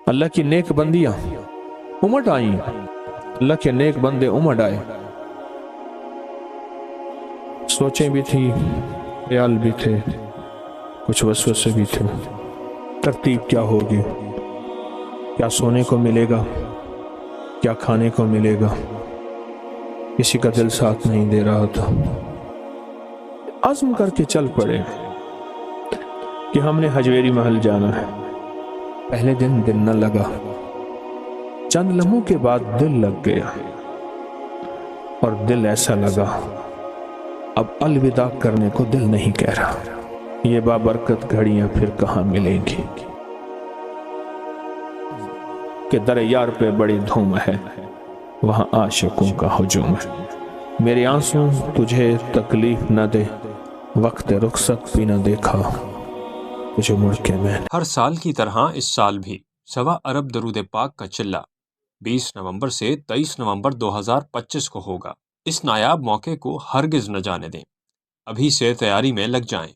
अल्लाह की नेक बंदियां उमड़ आई, अल्लाह के नेक बंदे उमड़ आए। सोचें भी थी, ख्याल भी थे, कुछ वसवसे भी थे। तरतीब क्या होगी, क्या सोने को मिलेगा, क्या खाने को मिलेगा, किसी का दिल साथ नहीं दे रहा था। आज़म करके चल पड़े कि हमने हजवेरी महल जाना है। पहले दिन दिल न लगा, चंद लम्हों के बाद दिल लग गया, और दिल ऐसा लगा अब अलविदा करने को दिल नहीं कह रहा। ये बाबरकत घड़ियां फिर कहाँ मिलेंगी कि दर यार पे बड़ी धूम है, वहां आशिकों का हुजूम है। मेरे आंसू तुझे तकलीफ न दे, वक्त रुखसत भी न देखा तुझे मुड़ के मैं। हर साल की तरह इस साल भी 1.25 अरब दरूद पाक का चिल्ला 20 नवंबर से 23 नवंबर 2025 को होगा। इस नायाब मौके को हरगिज न जाने दें, अभी से तैयारी में लग जाएं।